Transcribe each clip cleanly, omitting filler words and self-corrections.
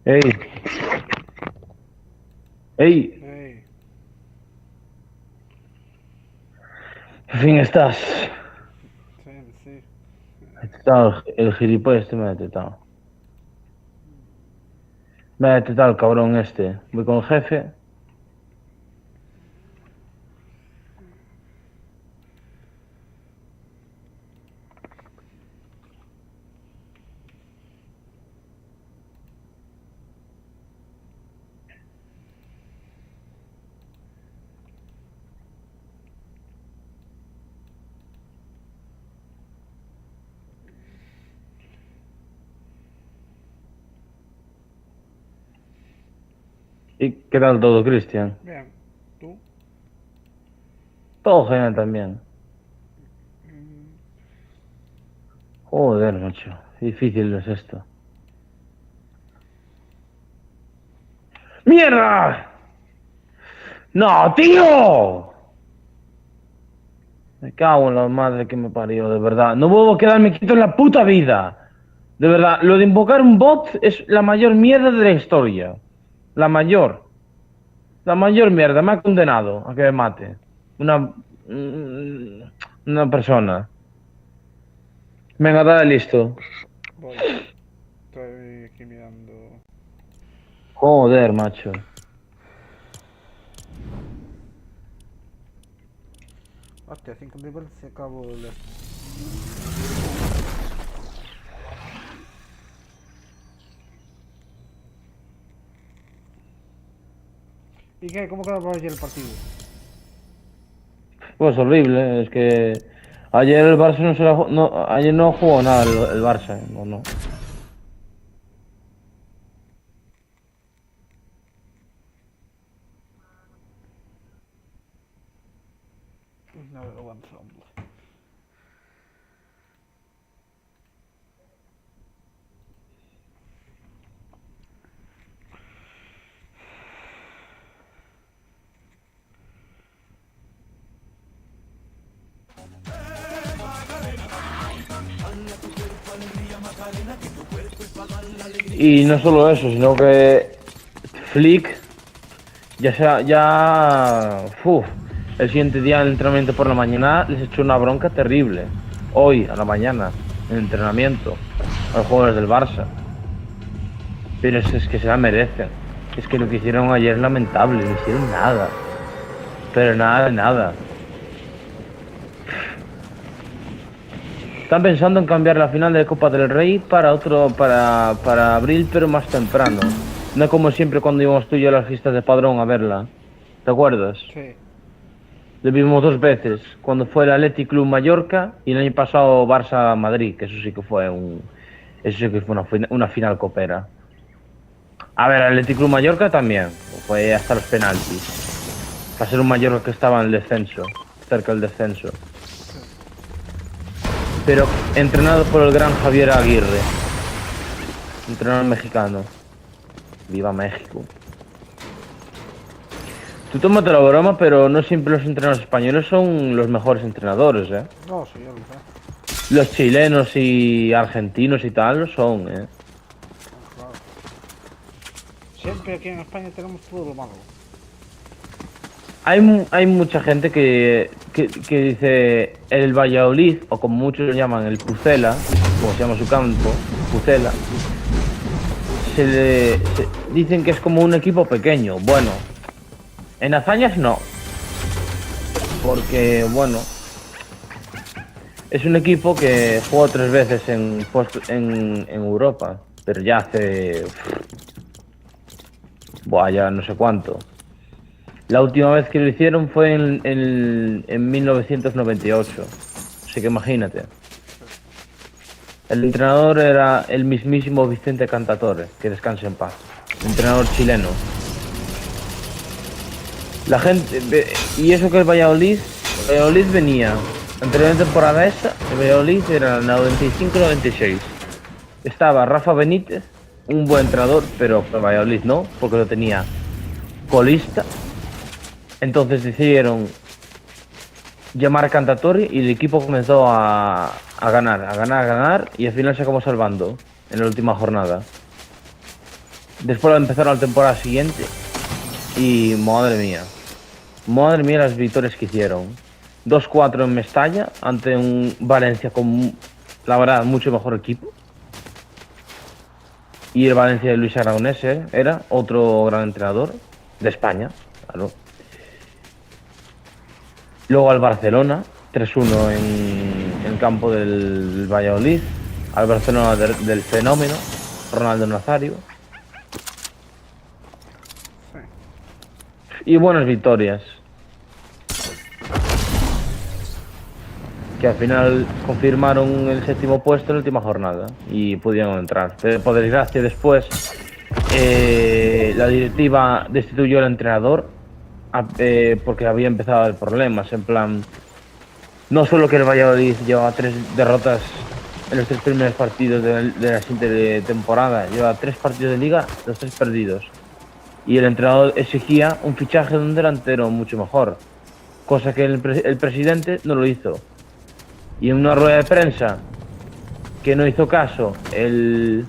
Ey, ey, Ey, al fin estás. sí, sí. El gilipollas este me ha detectado. Me ha detectado el cabrón este. Voy con el jefe. ¿Y qué tal todo, Cristian? Bien, ¿tú? Todo genial también. Mm, Joder, macho. Qué difícil es esto. ¡Mierda! ¡No, tío! Me cago en la madre que me parió, de verdad. No vuelvo a quedarme quieto en la puta vida. De verdad, lo de invocar un bot es la mayor mierda de la historia. La mayor. La mayor mierda. Me ha condenado a que me mate. Una... Una persona. Venga, dale, listo. voy, estoy aquí mirando. Joder, macho. Hostia, 5 niveles se acabó el esto. ¿Y qué? ¿Cómo quedaba ayer el partido? Pues horrible, es que ayer el Barça no se la no, ayer no jugó nada el Barça, no, no. No, avanzamos. Y no solo eso, sino que Flick el siguiente día en el entrenamiento por la mañana les echó una bronca terrible. Hoy, a la mañana, en el entrenamiento, a los jugadores del Barça. Pero es que se la merecen. Es que lo que hicieron ayer es lamentable, no hicieron nada. Pero nada de nada. Están pensando en cambiar la final de Copa del Rey para abril, pero más temprano. No como siempre cuando íbamos tú y yo a las fiestas de Padrón a verla. ¿Te acuerdas? Sí. Lo vimos dos veces, cuando fue el Athletic Club Mallorca y el año pasado Barça Madrid, que eso sí que fue una final copera. A ver, el Athletic Club Mallorca también, fue hasta los penaltis. Para ser un Mallorca que estaba en el descenso, cerca del descenso. Pero entrenado por el gran Javier Aguirre, entrenador mexicano. Viva México. Tú tómate la broma, pero no siempre los entrenadores españoles son los mejores entrenadores, ¿eh? No, sí, ya lo sé. Los chilenos y argentinos y tal lo son, ¿eh? Claro. Siempre aquí en España tenemos todo lo malo. Hay mucha gente que dice el Valladolid, o como muchos lo llaman el Pucela, como se llama su campo, Pucela, dicen que es como un equipo pequeño. Bueno, en hazañas no, porque, bueno, es un equipo que jugó 3 veces en Europa, pero ya hace... Buah, ya no sé cuánto. La última vez que lo hicieron fue en 1998. Así que imagínate. El entrenador era el mismísimo Vicente Cantatore, que descanse en paz. Entrenador chileno. La gente... Y eso que el Valladolid venía. Anterior temporada esa, el Valladolid era el 95-96. Estaba Rafa Benítez, un buen entrenador, pero el Valladolid no, porque lo tenía colista. Entonces decidieron llamar a Cantatori y el equipo comenzó a ganar, a ganar, a ganar y al final se acabó salvando en la última jornada. Después empezaron la temporada siguiente y madre mía las victorias que hicieron. 2-4 en Mestalla ante un Valencia con, la verdad, mucho mejor equipo. Y el Valencia de Luis Aragonés era otro gran entrenador de España, claro. Luego al Barcelona, 3-1 en el campo del Valladolid, al Barcelona del fenómeno, Ronaldo Nazario. Y buenas victorias. Que al final confirmaron el 7º puesto en la última jornada y pudieron entrar. Pero por desgracia después la directiva destituyó al entrenador porque había empezado a haber problemas. En plan, no solo que el Valladolid llevaba 3 derrotas en los 3 primeros partidos de la siguiente temporada, llevaba 3 partidos de liga, los 3 perdidos. Y el entrenador exigía un fichaje de un delantero mucho mejor, cosa que el presidente no lo hizo. Y en una rueda de prensa que no hizo caso el...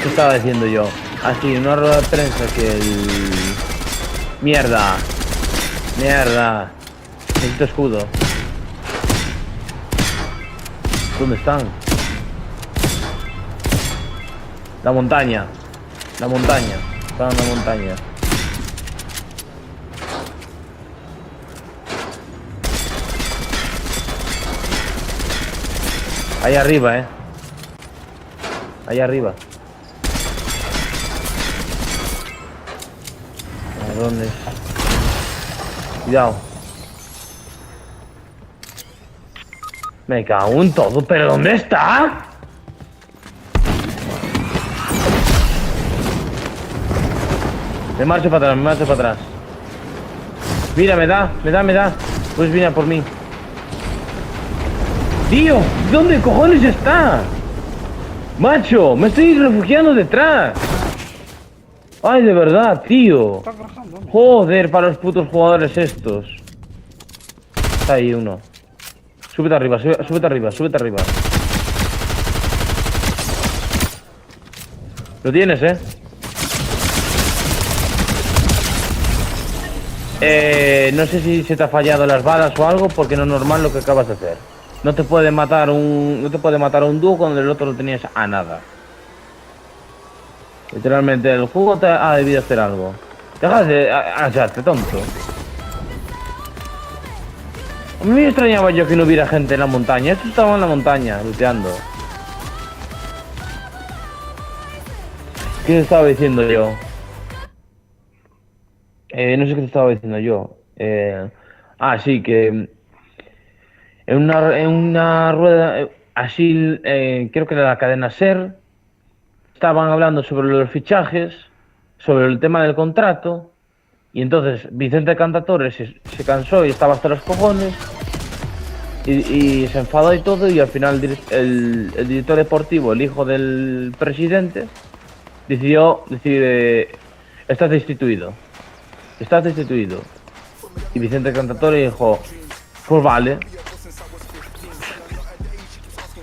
¿Qué estaba diciendo yo? Así, en una rueda de prensa que el... Mierda. Necesito escudo. ¿Dónde están? La montaña. Están en la montaña. Ahí arriba, Ahí arriba. ¿A dónde? Cuidado. Me cago en todo, pero ¿dónde está? Me marcho para atrás. Mira, me da. Pues viene por mí. Tío, ¿dónde cojones está? Macho, me estoy refugiando detrás. Ay, de verdad, tío. Joder, para los putos jugadores estos. Está ahí uno. Súbete arriba. Lo tienes, no sé si se te ha fallado las balas o algo, porque no es normal lo que acabas de hacer. No te puede matar un dúo cuando el otro lo tenías a nada. Literalmente el juego te ha debido hacer algo. Deja de hacerte tonto. A mí me extrañaba yo que no hubiera gente en la montaña. Esto estaba en la montaña, luteando. ¿Qué te estaba diciendo yo? No sé qué te estaba diciendo yo. Sí, que en una rueda así, creo que era la cadena SER, estaban hablando sobre los fichajes, sobre el tema del contrato, y entonces Vicente Cantatore se cansó y estaba hasta los cojones y se enfadó y todo, y al final el director deportivo, el hijo del presidente, decidió decir, estás destituido. Y Vicente Cantatore dijo, pues vale.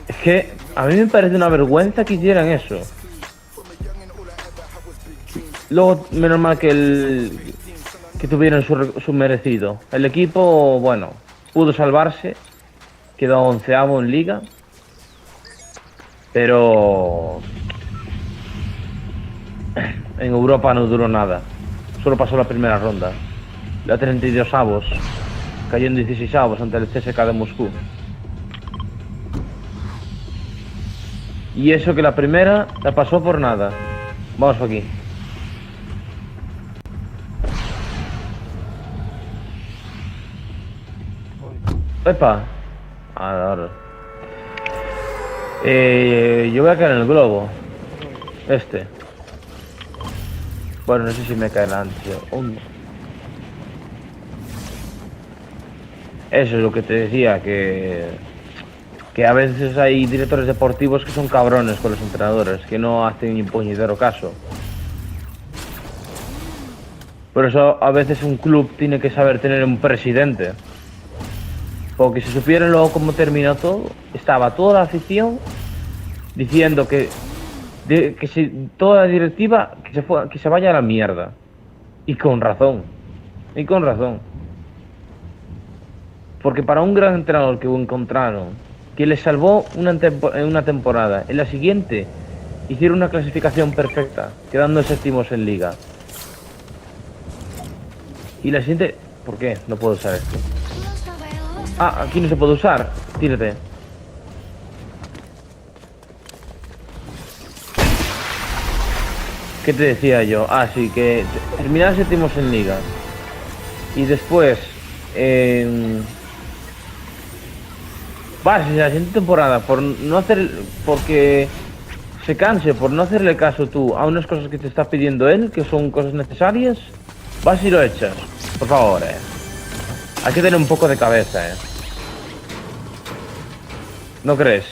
Es que a mí me parece una vergüenza que hicieran eso. Luego, menos mal que tuvieron su merecido. El equipo, bueno, pudo salvarse, quedó 11º en liga, pero en Europa no duró nada. Solo pasó la primera ronda. La 32avos. Cayó en 16avos ante el CSKA de Moscú. Y eso que la primera la pasó por nada. Vamos por aquí. Epa. Ahora. Yo voy a caer en el globo. Bueno, no sé si me cae antes. Eso es lo que te decía, que a veces hay directores deportivos que son cabrones con los entrenadores, que no hacen ni puñetero caso. Por eso a veces un club tiene que saber tener un presidente. Porque si supieran luego cómo terminó todo, estaba toda la afición diciendo que toda la directiva que se vaya a la mierda. Y con razón. Y con razón. Porque para un gran entrenador que encontraron, que les salvó en una temporada, en la siguiente hicieron una clasificación perfecta, quedando séptimos en liga. Y la siguiente... ¿Por qué? No puedo usar esto. Ah, aquí no se puede usar. Tírate. ¿Qué te decía yo? Ah, sí, que terminar séptimos en liga. Y después... si la siguiente temporada, por no hacer... Porque se canse, por no hacerle caso tú a unas cosas que te está pidiendo él, que son cosas necesarias, vas y lo echas. Por favor, Hay que tener un poco de cabeza, ¿No crees?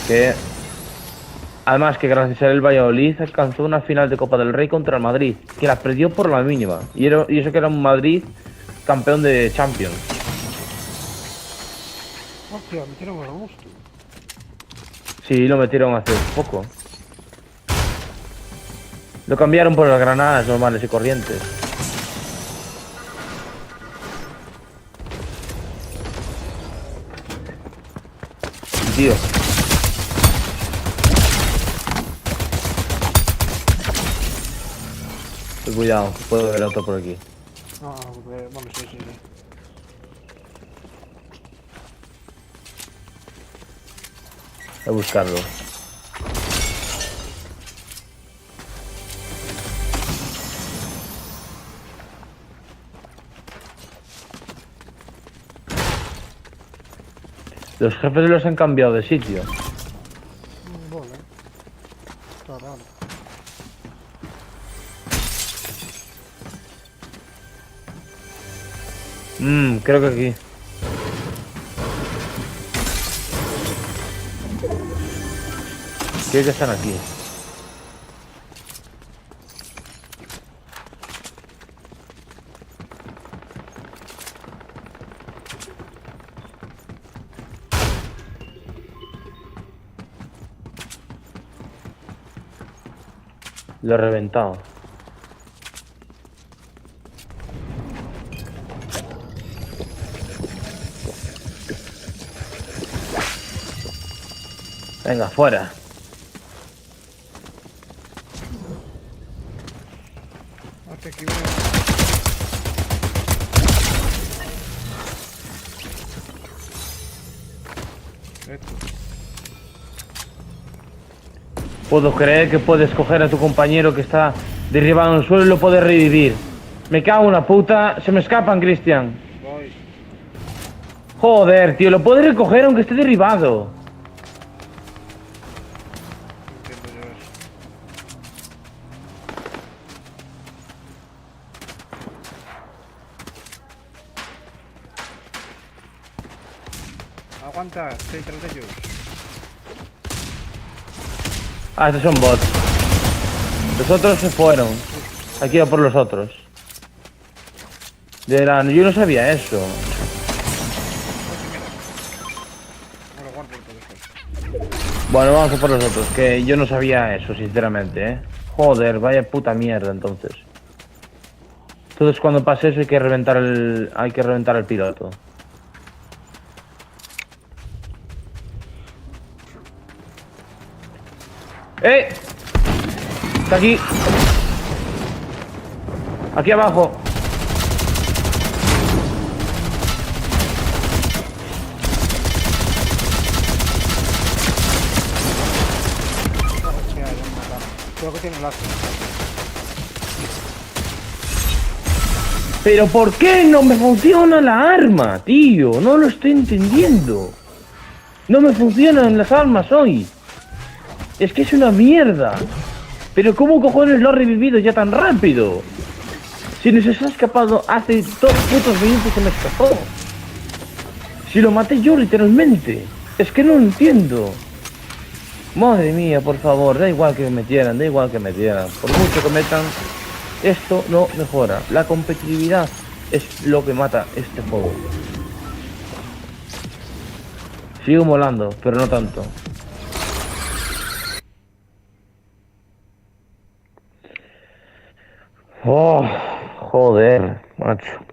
Que... Además que gracias a él el Valladolid alcanzó una final de Copa del Rey contra el Madrid, que la perdió por la mínima. Y eso que era un Madrid campeón de Champions. Hostia, me metieron a gusto. Sí, lo metieron hace poco. Lo cambiaron por las granadas normales y corrientes. Tío. Cuidado, puedo ver otro por aquí. No, bueno, sí. Voy a buscarlo. Los jefes los han cambiado de sitio. Vale. Está raro. Creo que aquí. Creo que están aquí. Lo he reventado. Venga, fuera. Hasta aquí voy. Esto. Puedo creer que puedes coger a tu compañero que está derribado en el suelo y lo puedes revivir. Me cago en la puta. Se me escapan, Cristian. Voy. Joder, tío, lo puedes recoger aunque esté derribado. No entiendo yo eso. Aguanta, estoy tras de ellos. Ah, estos son bots. Los otros se fueron. Aquí va por los otros. Yo no sabía eso. No lo guardo todo después. Bueno, vamos a por los otros, que yo no sabía eso, sinceramente, Joder, vaya puta mierda, entonces. Entonces cuando pase eso hay que reventar el piloto. ¡Eh! Está aquí. Aquí abajo. Hostia, ya me mataron. Creo que tiene láser. Pero ¿por qué no me funciona la arma, tío? No lo estoy entendiendo. No me funcionan las armas hoy. Es que es una mierda. Pero ¿cómo cojones lo ha revivido ya tan rápido? Si nos ha escapado hace 2 putos minutos, se me escapó. Si lo maté yo literalmente. Es que no lo entiendo. Madre mía, por favor, da igual que me metieran, da igual que me metieran. Por mucho que metan Esto no mejora. La competitividad es lo que mata este juego. Sigo molando, pero no tanto. Oh, joder, macho.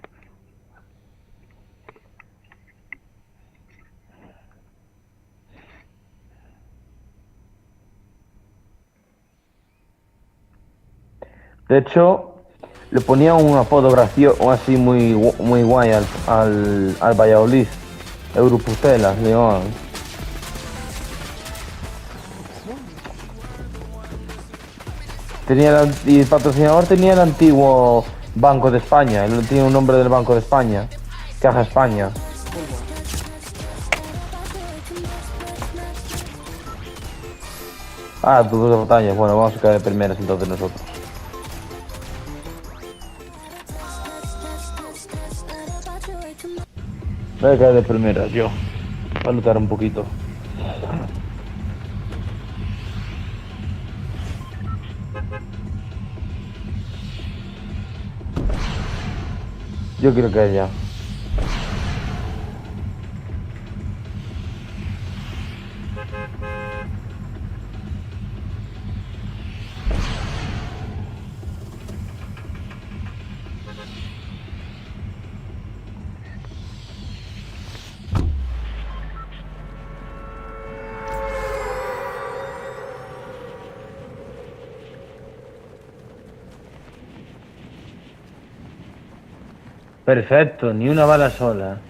De hecho, le ponía un apodo gracioso, así muy guay al Valladolid. Europutelas, le llamaban. Y el patrocinador tenía el antiguo Banco de España, él tenía un nombre del Banco de España, Caja España. Ah, tú de batalla, bueno, vamos a caer de primeras entonces nosotros. Voy a caer de primeras yo, para luchar un poquito. Yo quiero caer ya. Perfecto, ni una bala sola.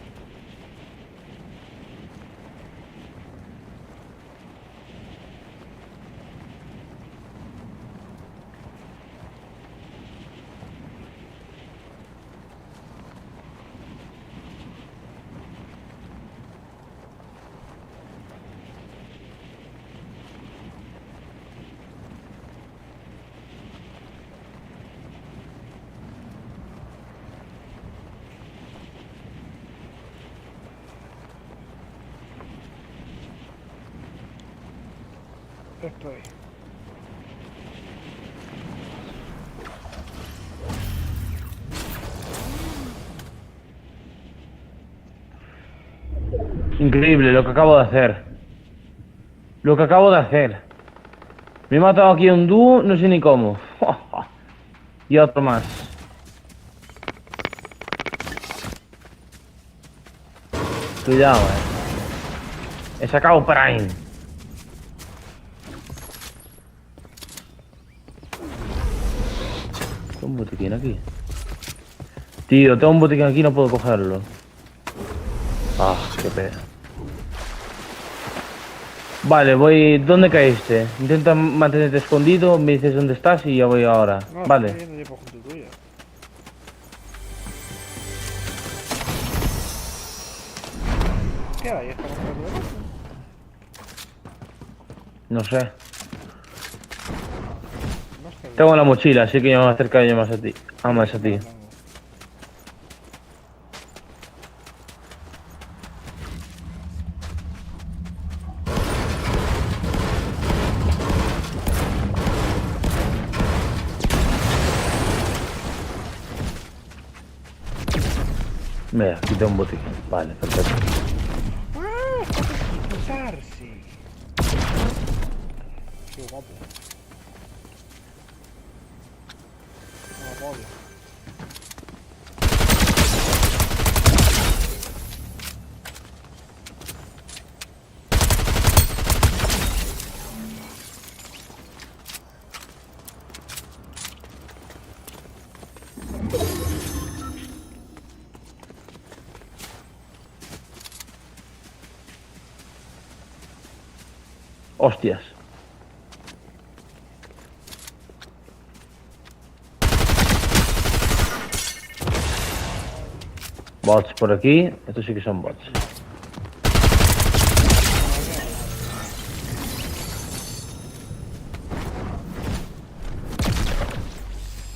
Estoy. Increíble lo que acabo de hacer. Lo que acabo de hacer. Me he matado aquí a un dúo, no sé ni cómo. Y a otro más. Cuidado, He sacado Prime. Tengo un botiquín aquí. Tío, tengo un botiquín aquí y no puedo cogerlo. Ah, qué pena. Vale, voy... ¿Dónde caíste? Intenta mantenerte escondido, me dices dónde estás y ya voy ahora. No, Vale. estoy yendo yo por junto tuya. ¿Qué hay? ¿Está con el derecho? No sé. No sé. Tengo la mochila, así que yo me acercaré más a ti. Más a ti. Mira, aquí tengo un botiquín. Vale, perfecto. ¡Ah! ¡Usar! Sí. Qué guapo. Ah, pobre. Hostias. Bots por aquí. Estos sí que son bots.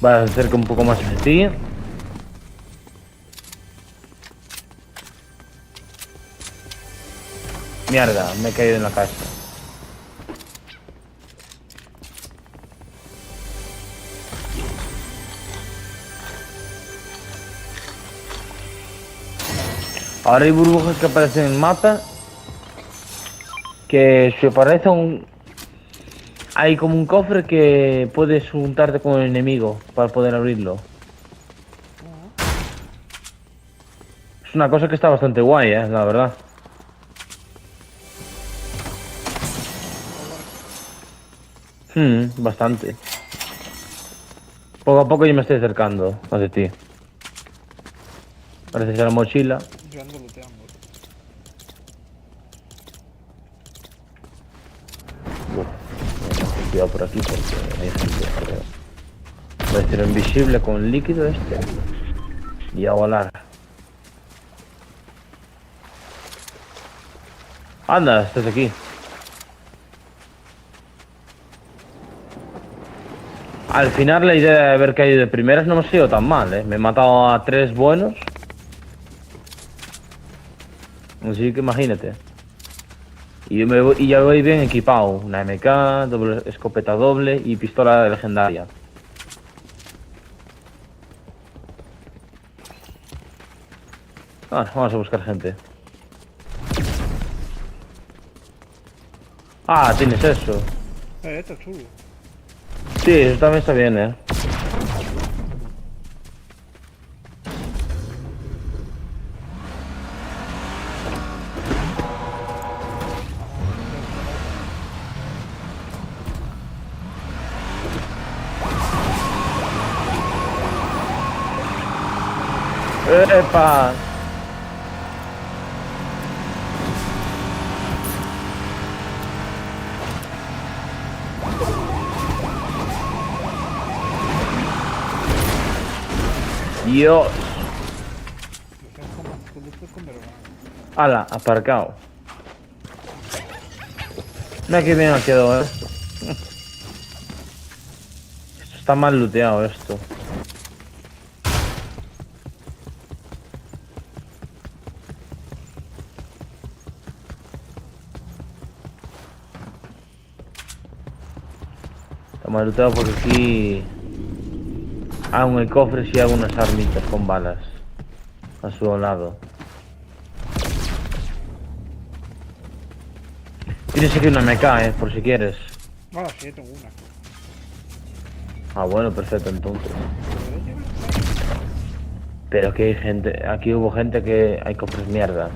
Vale, acerca un poco más a ti. Mierda, me he caído en la casa. Ahora hay burbujas que aparecen en el mapa. Que si aparece un... Hay como un cofre que puedes juntarte con el enemigo para poder abrirlo. Es una cosa que está bastante guay, la verdad. Bastante. Poco a poco yo me estoy acercando hacia ti. Parece ser la mochila. Yo ando looteando. Cuidado por aquí porque hay gente alrededor. Voy a ser invisible con líquido este. Y a volar. Anda, estás aquí. Al final la idea de haber caído de primeras no me ha sido tan mal, ¿eh? Me he matado a 3 buenos. Así que imagínate. Y ya voy bien equipado. Una MK, escopeta doble y pistola legendaria. Vamos a buscar gente. Ah, tienes eso. Está chulo. Sí, eso también está bien, ¿eh? ¡Epa! Dios. Ala, aparcado. Mira que bien ha quedado, Esto está mal looteado esto. Está mal looteado porque aquí... Aún el cofre sí hago unas armitas con balas. A su lado. Tienes aquí una MK, por si quieres. Ah, sí, tengo una. Ah, bueno, perfecto, entonces. Pero que hay gente... Aquí hubo gente que... Hay cofres mierda.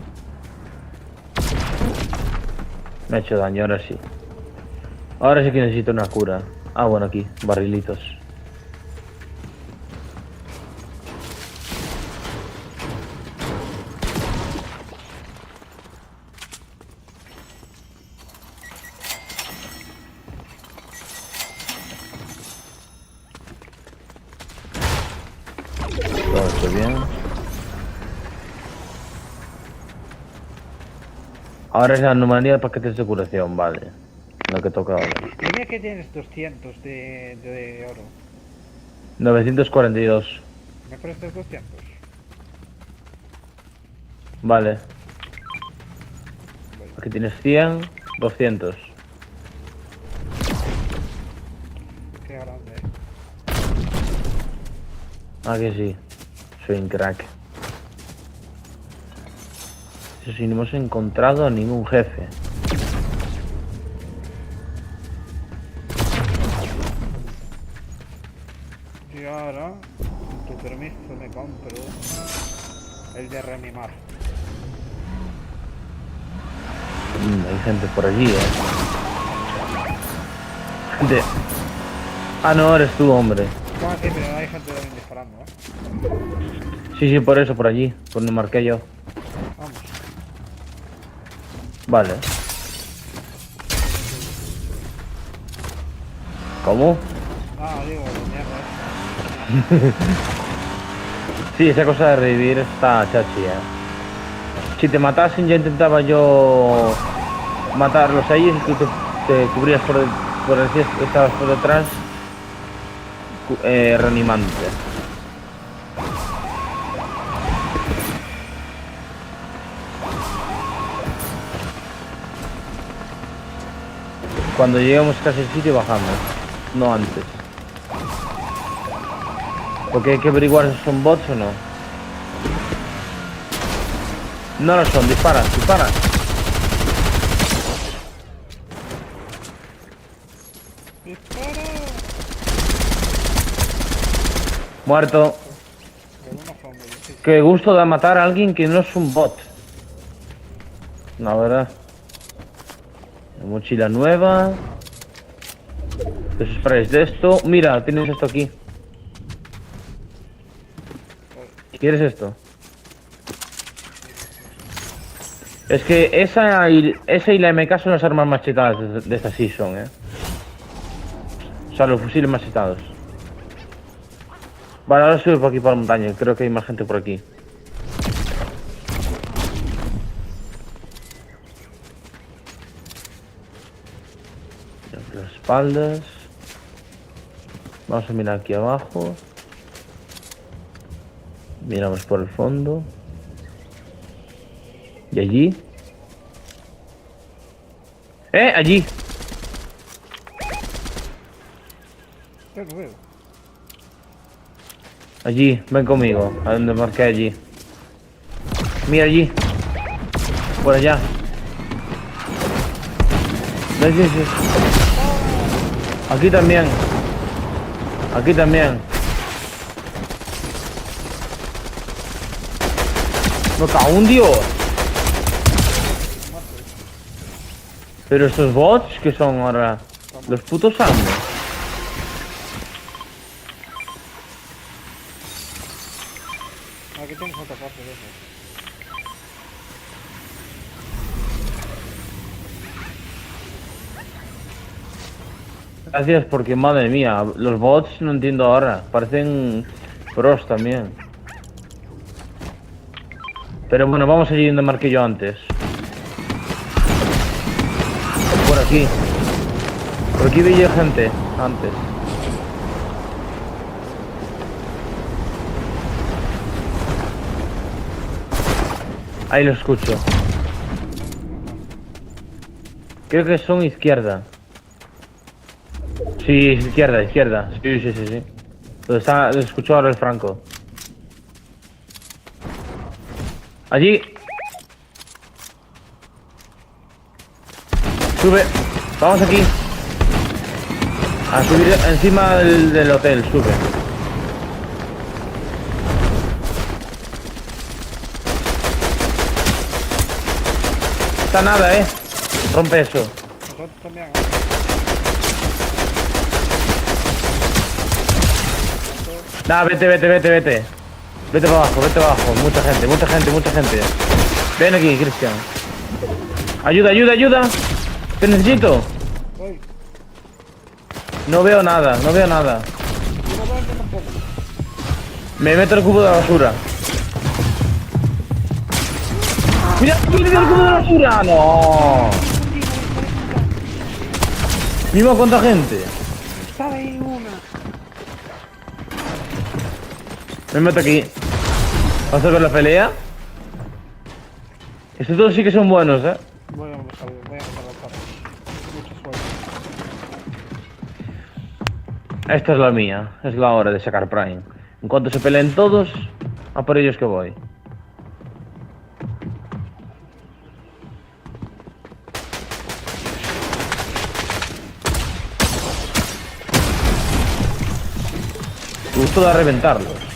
Me ha hecho daño, ahora sí. Ahora sí que necesito una cura. Ah, bueno, aquí, barrilitos. Todo esto bien. Ahora es la anomalía de paquetes de curación, vale. Lo que toca ahora. Dime que tienes 200 de oro. 942. ¿Me prestas 200? Vale. Aquí tienes 100, 200. Qué grande. Ah, que sí. Soy un crack. Eso sí, no hemos encontrado a ningún jefe. Y ahora, con tu permiso, me compro el de reanimar. Hay gente por allí, Gente. Ah, no, eres tú, hombre. Ah, sí, pero hay gente también disparando, Sí, por eso, por allí. Por donde marqué yo. Vamos. Vale. ¿Cómo? Ah, digo, mierda. Sí, esa cosa de revivir está chachi, Si te matasen ya intentaba yo matarlos ahí y tú te cubrías por decir que estabas por detrás reanimándote. Cuando lleguemos casi al sitio bajamos, no antes. Porque hay que averiguar si son bots o no. No lo son, dispara, dispara. ¡Dispara! Muerto. Con una fama difícil. Qué gusto da matar a alguien que no es un bot. La verdad. Mochila nueva. Los sprays de esto. Mira, tienes esto aquí. ¿Quieres esto? Es que esa y la MK son las armas más chetadas de esta season, O sea, los fusiles más chetados. Vale, ahora sube por aquí por la montaña. Creo que hay más gente por aquí. Las espaldas. Vamos a mirar aquí abajo. Miramos por el fondo. ¿Y allí? Allí. Yo lo veo. Allí, ven conmigo. A donde marqué allí. Mira allí. Por allá. ¿Ves? Sí, sí. Aquí también. Aquí también. Me cago en Dios. Pero estos bots que son ahora los putos amos. Aquí tienes otra parte de eso. Gracias porque madre mía, los bots no entiendo ahora. Parecen pros también. Pero bueno, vamos allí donde marqué yo antes. Por aquí. Por aquí vi yo gente antes. Ahí lo escucho. Creo que son izquierda. Sí, izquierda, izquierda. Sí, sí, sí, sí. Lo escuchó ahora el Franco. Allí. Sube. Vamos aquí. A subir encima del hotel. Sube. Está nada, Rompe eso. Nosotros también. Nah, vete. Vete para abajo, vete abajo. Mucha gente, mucha gente, mucha gente. Ven aquí, Cristian. Ayuda, ayuda, ayuda. Te necesito. Voy. No veo nada, no veo nada. Yo no veo tampoco. Me meto el cubo de la basura. ¡Mira, mira el cubo de la basura! ¡No! Mira cuánta gente. Estaba ahí una. Me meto aquí. Vamos a ver la pelea. Estos dos sí que son buenos, Voy a empezar las patas. Mucha suerte. Esta es la mía. Es la hora de sacar Prime. En cuanto se peleen todos, a por ellos que voy. Gusto de reventarlos.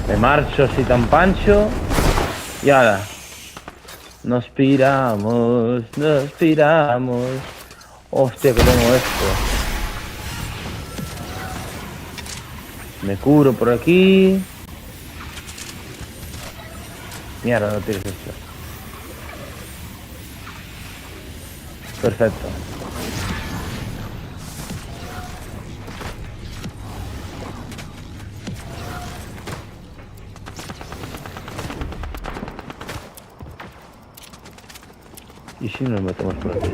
Me marcho así tan pancho. Y ahora. Nos piramos, nos piramos. Hostia, que tengo esto. Me curo por aquí. Mierda, no tienes esto. Perfecto. ¿Y si nos metemos por aquí?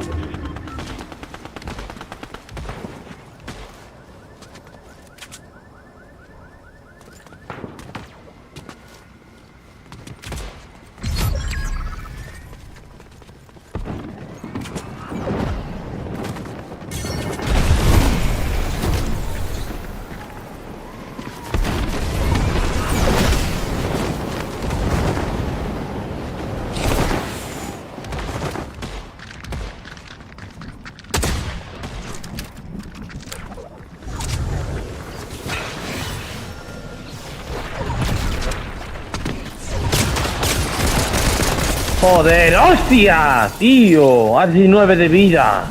Joder, hostia, tío. Has 19 de vida.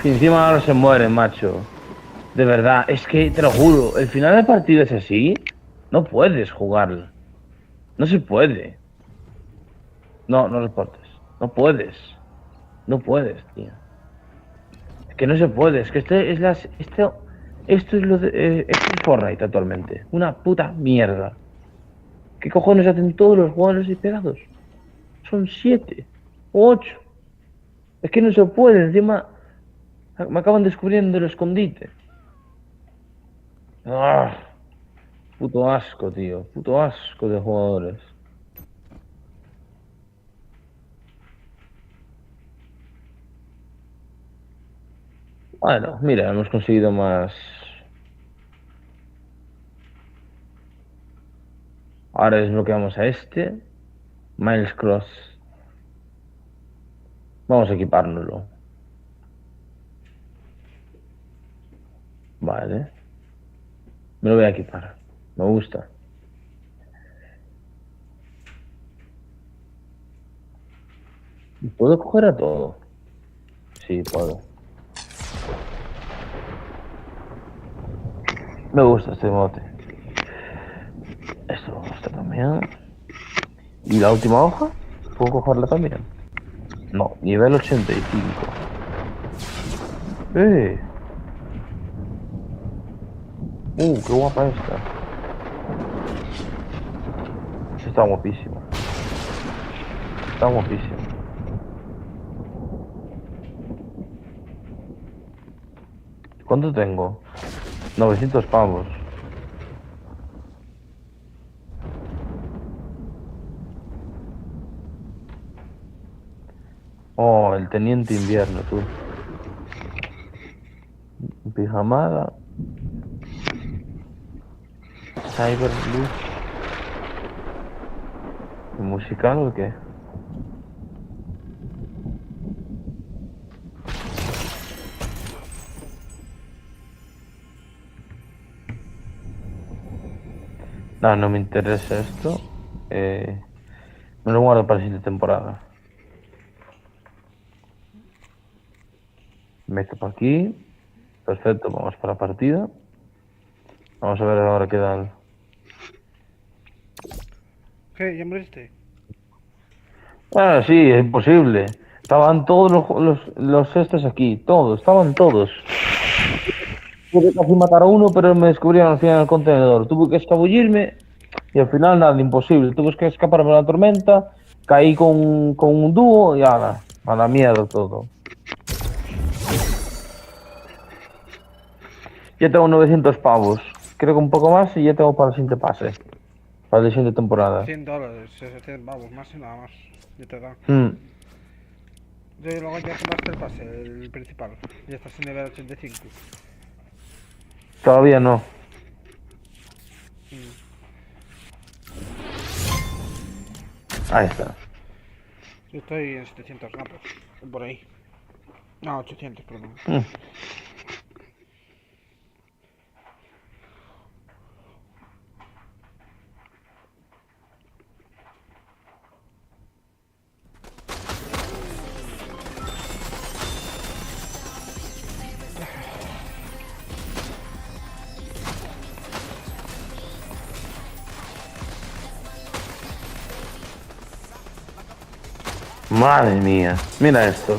Y encima ahora se mueren, macho. De verdad, es que te lo juro, el final del partido es así. No puedes jugarlo. No se puede. No, no reportes. No puedes. No puedes, tío. Es que no se puede. Es que esto es lo de, esto es Fortnite actualmente. Una puta mierda. ¿Qué cojones hacen todos los jugadores y pegados? Son 7 o 8. Es que no se puede. Encima me acaban descubriendo el escondite. Ah, puto asco, tío. Puto asco de jugadores. Bueno, mira, hemos conseguido más. Ahora desbloqueamos a este. Miles Cross. Vamos a equipárnoslo. Vale. Me lo voy a equipar. Me gusta. ¿Puedo coger a todo? Sí, puedo. Me gusta este mote. Esto está también. ¿Y la última hoja? ¿Puedo cogerla también? No, nivel 85. ¡Eh! ¡Qué guapa esta! Esta está guapísima. Está guapísima. ¿Cuánto tengo? 900 pavos. Oh, el teniente invierno, tú. Pijamada. Cyber Blue. ¿Musical o qué? No, no me interesa esto. Me lo guardo para la siguiente temporada. Meto para aquí. Perfecto, vamos para la partida. Vamos a ver ahora qué tal. ¿Qué? ¿Ya moriste? Ah, sí, es imposible. Estaban todos los estos aquí, todos, estaban todos. Pude casi matar a uno, pero me descubrieron al final en el contenedor. Tuve que escabullirme y al final nada, imposible. Tuve que escaparme de la tormenta, caí con un dúo y ala, a la mierda todo. Ya tengo 900 pavos. Creo que un poco más y ya tengo para el siguiente pase. Para la siguiente temporada. $100, 60 pavos, más y nada más. Ya te da. Luego ya tomaste el pase, el principal. Ya estás en nivel 85. Todavía no. Ahí está. Yo estoy en 700 gatos. Por ahí. No, 800, perdón. Madre mía, mira esto.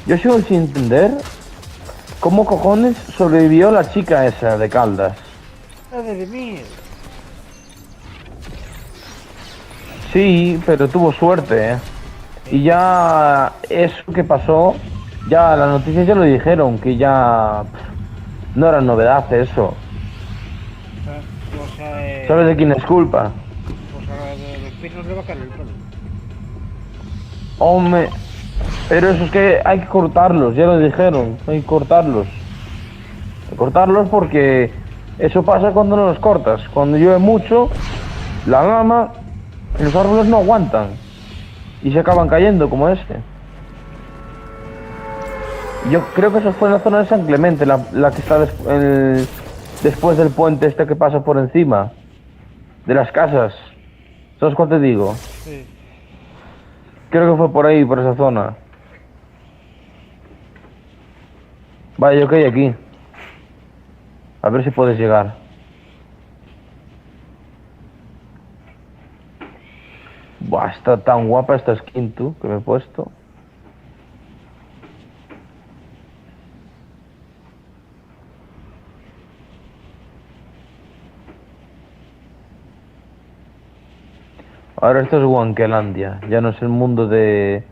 Yo sigo sin entender cómo cojones sobrevivió la chica esa de Caldas. ¡Madre mía! Sí, pero tuvo suerte, ¿eh? Y ya eso que pasó, ya las noticias ya lo dijeron, que ya no era novedad eso. ¿Sabes de quién es culpa? Pues a los pisos le va a caer el pelo. Hombre, pero eso es que hay que cortarlos, ya lo dijeron, hay que cortarlos. Hay que cortarlos porque eso pasa cuando no los cortas. Cuando llueve mucho, la gama, los árboles no aguantan y se acaban cayendo como este. Yo creo que eso fue en la zona de San Clemente, la que está después del puente este que pasa por encima de las casas. ¿Sabes cuál te digo? Sí. Creo que fue por ahí, por esa zona. Vale, yo caí aquí. A ver si puedes llegar. Buah, está tan guapa esta skin, tú, que me he puesto. Ahora esto es Wankelandia. Ya no es el mundo de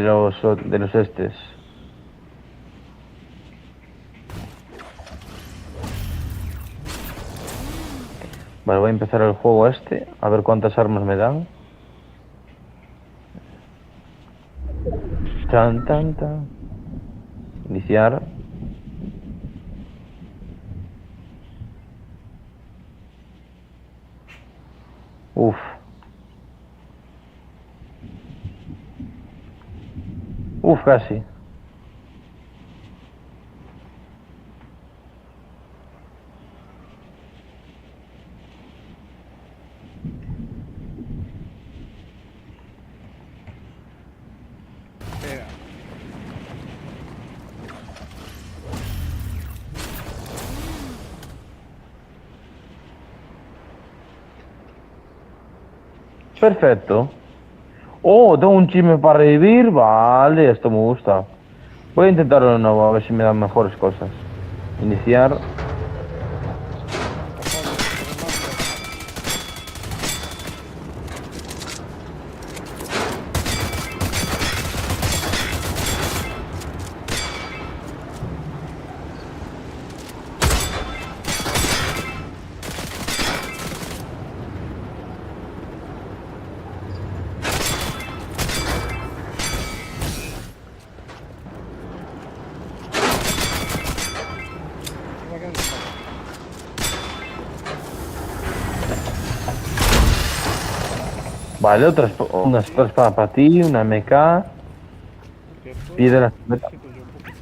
los estes. Vale, voy a empezar el juego este. A ver cuántas armas me dan. Tan, tan, tan. Iniciar. Uf. Uf, casi. Espera. Perfecto. Oh, tengo un chisme para revivir. Vale, esto me gusta. Voy a intentarlo de nuevo, a ver si me dan mejores cosas. Iniciar. Cojones, pero no haces nada. Iba a quedar solo. Vale, una espada para ti, una MK. Por cierto, Pide la escopeta. necesito yo un poquito.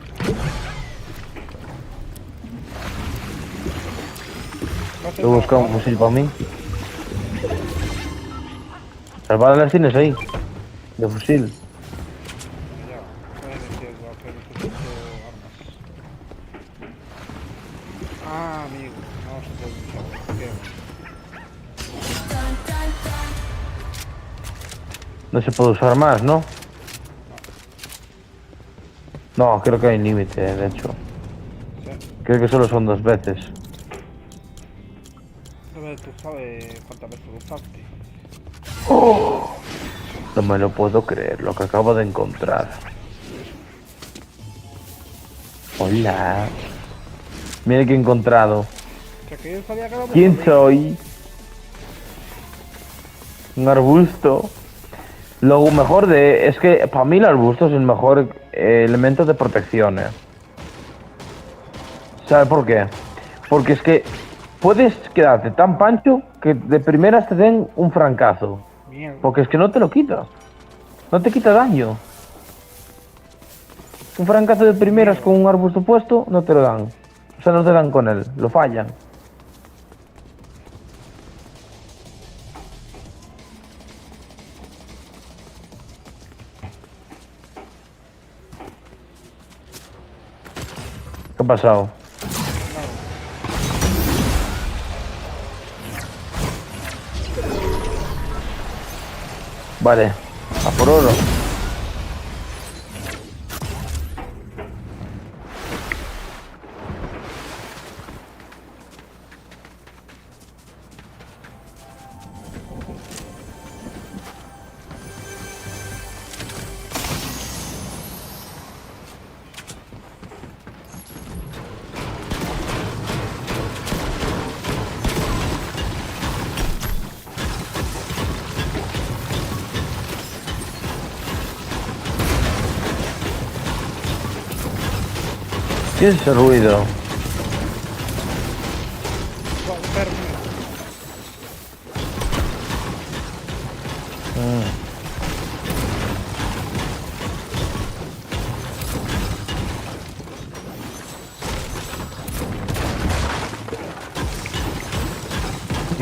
¿Vas a Voy a buscar un fusil para mí. Las balas las tienes ahí. De fusil. Ya, puedes decirlo, que necesito armas. Ah, amigo, no se puede usar. Qué No se puede usar más, ¿no? no. No, creo que hay límite, de hecho. Sí. Creo que solo son 2 veces. Pero tú sabes cuántas veces lo usaste. No me lo puedo creer, lo que acabo de encontrar. Hola. Mira que he encontrado. O sea, que yo sabía que era de ¿Quién Madrid. soy? Un arbusto. Lo mejor es que para mí el arbusto es el mejor elemento de protección. ¿Sabes por qué? Porque es que puedes quedarte tan pancho que de primeras te den un francazo. Mierda. Porque es que no te lo quita. No te quita daño. Un francazo de primeras con un arbusto puesto no te lo dan. O sea, no te dan con él, lo fallan. ¿Qué ha pasado? Vale, a por oro. ¿Qué es ese ruido? Enfermo.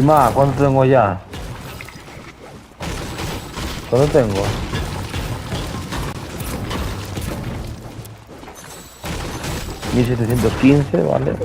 Y más, ¿cuánto tengo ya? ¿Cuánto tengo? $1715, vale.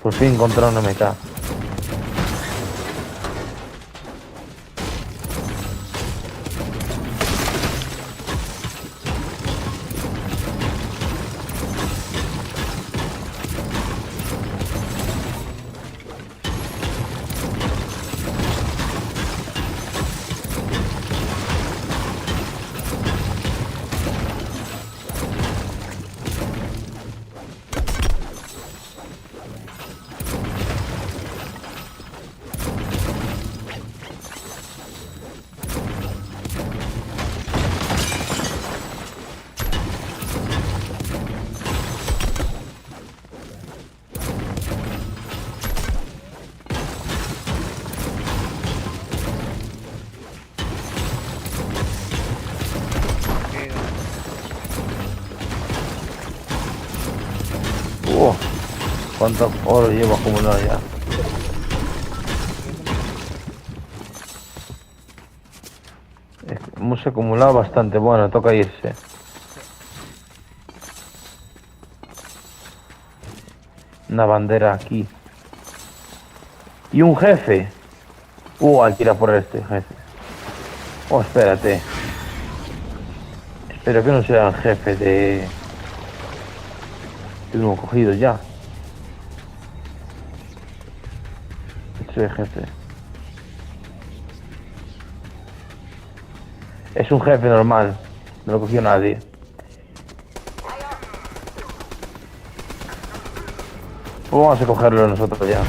Por fin encontré una MK. ¿Cuánto oro llevo acumulado ya? Hemos acumulado bastante. Bueno, toca irse. Una bandera aquí. Y un jefe. Hay que ir a por este jefe. Espérate. Espero que no sea el jefe de... Que hemos cogido ya. Este es el jefe. Es un jefe normal. No lo cogió nadie. Pues vamos a cogerlo nosotros ya.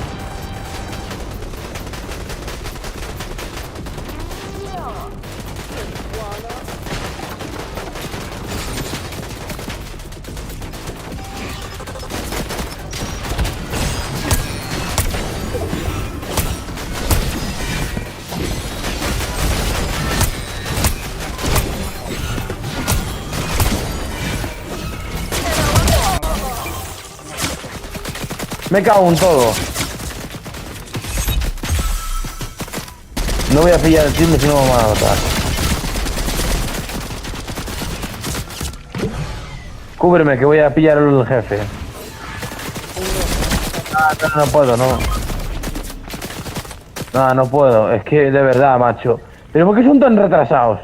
Me cago en todo. No voy a pillar el timbre si no me van a matar. Cúbreme que voy a pillar el jefe. No puedo, no. No puedo. Es que de verdad, macho. ¿Pero por qué son tan retrasados?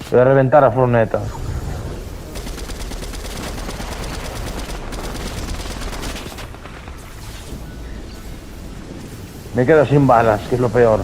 Voy a reventar a furgoneta. Me quedo sin balas, que es lo peor.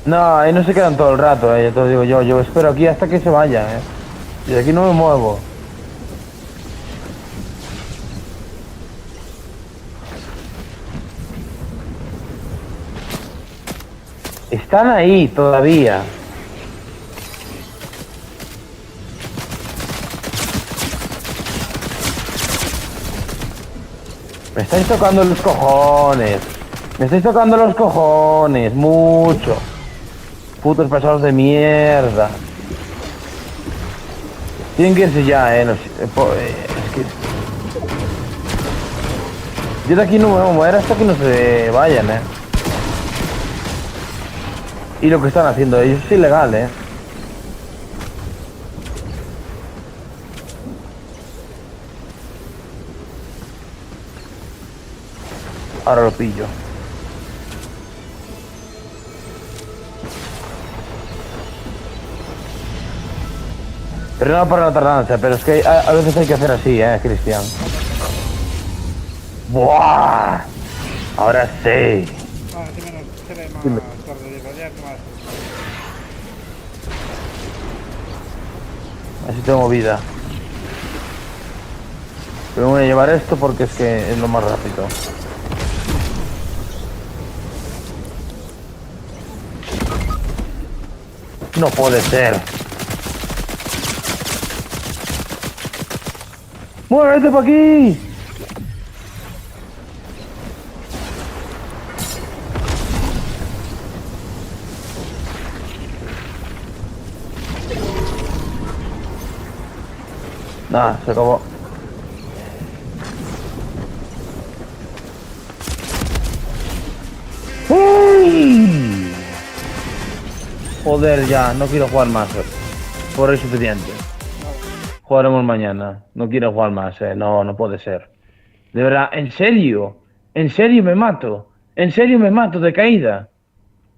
No, ahí no se quedan todo el rato, ya te lo digo yo. Yo espero aquí hasta que se vayan, Y de aquí no me muevo. Están ahí todavía. Me estáis tocando los cojones. Me estáis tocando los cojones. Mucho. Putos pesados de mierda. Tienen que irse ya, no sé, es que... Yo de aquí no me voy a mover hasta que no se vayan, Y lo que están haciendo ellos es ilegal, Ahora lo pillo. Perdona por la tardanza, pero es que a veces hay que hacer así, Cristian. ¡Buah! Ahora sí. Ah, si menos se ve más tarde de variar más. Así tengo vida. Pero me voy a llevar esto porque es que es lo más rápido. No puede ser. ¡Muévete para aquí! Nah, se acabó. ¡Uy! Joder, ya, no quiero jugar más. Por es suficiente. Jugaremos mañana. No quiero jugar más, no, no puede ser. De verdad, en serio me mato. En serio me mato de caída.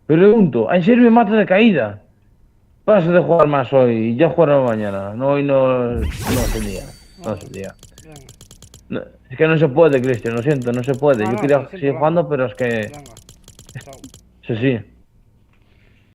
Pregunto, ¿en serio me mato de caída? Paso de jugar más hoy, ya jugaremos mañana. No, hoy no es el día. No es el día. Venga, No, es que no se puede, Cristian, lo siento, no se puede. No, Yo no, quería lo siento, seguir va. jugando, pero es que... venga. Chao. Sí, sí.